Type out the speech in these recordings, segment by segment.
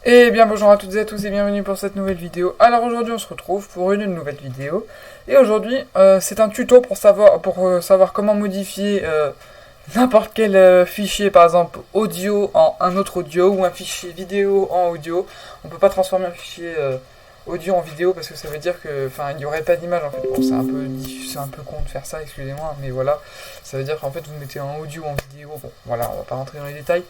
Et bien bonjour à toutes et à tous et bienvenue pour cette nouvelle vidéo. Alors aujourd'hui on se retrouve pour une nouvelle vidéo. Et aujourd'hui c'est un tuto pour savoir comment modifier n'importe quel fichier, par exemple audio en un autre audio ou un fichier vidéo en audio. On peut pas transformer un fichier audio en vidéo parce que ça veut dire que, enfin, il n'y aurait pas d'image en fait. Bon, c'est un peu con de faire ça, excusez-moi, mais voilà, ça veut dire qu'en fait vous mettez en audio, en vidéo. Bon, voilà, on va pas rentrer dans les détails,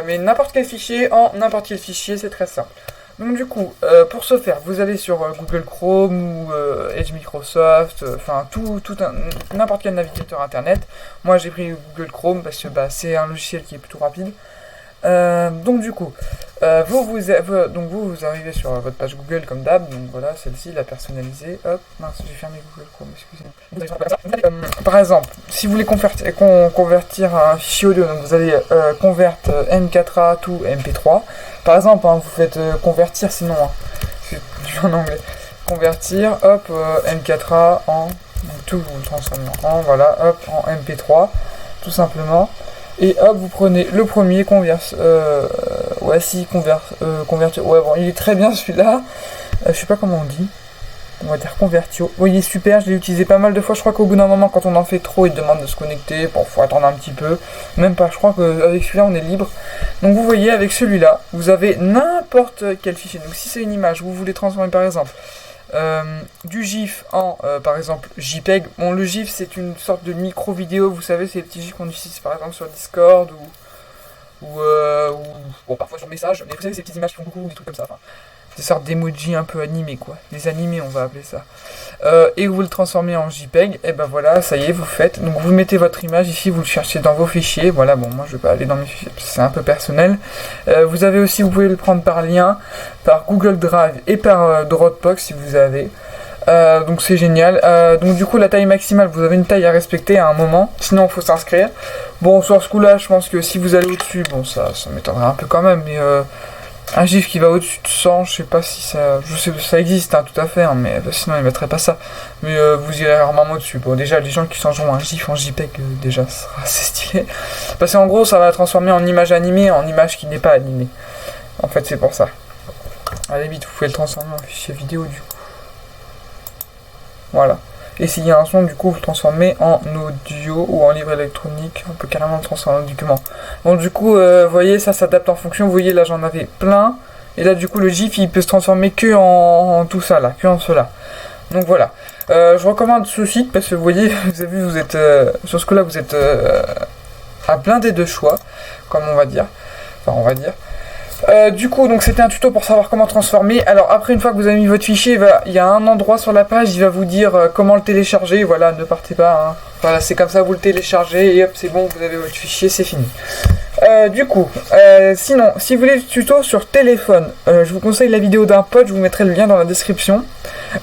mais n'importe quel fichier en n'importe quel fichier, c'est très simple. Donc du coup, pour ce faire, vous allez sur Google Chrome ou Edge Microsoft, enfin n'importe quel navigateur internet. Moi j'ai pris Google Chrome parce que c'est un logiciel qui est plutôt rapide. Donc du coup, vous arrivez sur votre page Google comme d'hab, donc voilà, celle-ci, la personnalisée. Hop, mince, j'ai fermé Google Chrome, excusez-moi. Par exemple, si vous voulez convertir un fichier audio, donc vous allez convert M4A to MP3. Par exemple, vous faites convertir, sinon, c'est du en anglais. Convertir, hop, M4A en tout, vous le transformez en, voilà, hop, en MP3, tout simplement. Et hop, vous prenez le premier, convertir. Ouais, bon, il est très bien celui-là. Je sais pas comment on dit. On va dire convertio. Bon, il est super, je l'ai utilisé pas mal de fois. Je crois qu'au bout d'un moment, quand on en fait trop, il demande de se connecter. Bon, faut attendre un petit peu. Même pas, je crois qu'avec celui-là, on est libre. Donc vous voyez, avec celui-là, vous avez n'importe quel fichier. Donc si c'est une image, vous voulez transformer par exemple du GIF en par exemple JPEG. Bon, le GIF c'est une sorte de micro vidéo, vous savez, c'est les petits GIFs qu'on utilise par exemple sur Discord ou bon, parfois sur Message, mais vous savez, ces petites images qui font beaucoup, des trucs comme ça, enfin, des sortes d'emojis un peu animés, quoi, des animés on va appeler ça, et vous le transformez en JPEG, et ben voilà, ça y est, vous faites, donc vous mettez votre image ici, vous le cherchez dans vos fichiers, voilà, bon, moi je vais pas aller dans mes fichiers, c'est un peu personnel. Vous avez aussi, vous pouvez le prendre par lien, par Google Drive et par Dropbox si vous avez. Donc c'est génial. Donc du coup la taille maximale, vous avez une taille à respecter à un moment, sinon il faut s'inscrire. Bon, sur ce coup là, je pense que si vous allez au-dessus, bon ça m'étonnerait un peu quand même, mais un GIF qui va au-dessus de 100, je sais pas si ça... Je sais que ça existe, tout à fait, mais sinon ils mettraient pas ça. Mais vous irez rarement au-dessus. Bon, déjà, les gens qui changeront un GIF en JPEG, déjà, ça sera assez stylé. Parce qu'en gros, ça va transformer en image animée, en image qui n'est pas animée. En fait, c'est pour ça. Allez vite, vous pouvez le transformer en fichier vidéo du coup. Voilà. Et s'il y a un son, du coup, vous le transformez en audio ou en livre électronique. On peut carrément le transformer en document. Bon, du coup, vous voyez, ça s'adapte en fonction. Vous voyez, là, j'en avais plein. Et là, du coup, le GIF, il peut se transformer que en tout ça, là, que en cela. Donc voilà. Je recommande ce site parce que vous voyez, vous avez vu, vous êtes sur ce coup-là, vous êtes à blinder de choix, comme on va dire. Enfin, on va dire. Du coup, donc c'était un tuto pour savoir comment transformer. Alors après, une fois que vous avez mis votre fichier, il y a un endroit sur la page, il va vous dire comment le télécharger. Voilà, ne partez pas, hein. Voilà, c'est comme ça, vous le téléchargez et hop, c'est bon, vous avez votre fichier, c'est fini. Sinon, si vous voulez le tuto sur téléphone, je vous conseille la vidéo d'un pote, je vous mettrai le lien dans la description.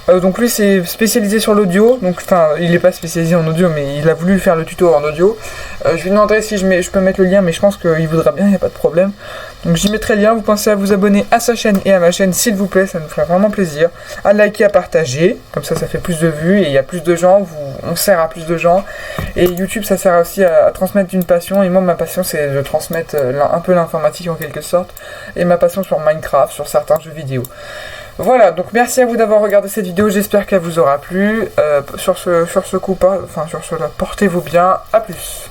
Donc lui c'est spécialisé sur l'audio, donc enfin il n'est pas spécialisé en audio mais il a voulu faire le tuto en audio. Je lui demanderai si je peux mettre le lien, mais je pense qu'il voudra bien, il n'y a pas de problème. Donc j'y mettrai le lien, vous pensez à vous abonner à sa chaîne et à ma chaîne s'il vous plaît, ça me ferait vraiment plaisir. À liker, à partager, comme ça fait plus de vues et il y a plus de gens, on sert à plus de gens. Et YouTube ça sert aussi à transmettre une passion, et moi ma passion c'est de transmettre un peu l'informatique en quelque sorte, et ma passion sur Minecraft, sur certains jeux vidéo. Voilà, donc merci à vous d'avoir regardé cette vidéo, j'espère qu'elle vous aura plu. Sur ce coup, portez-vous bien, à plus.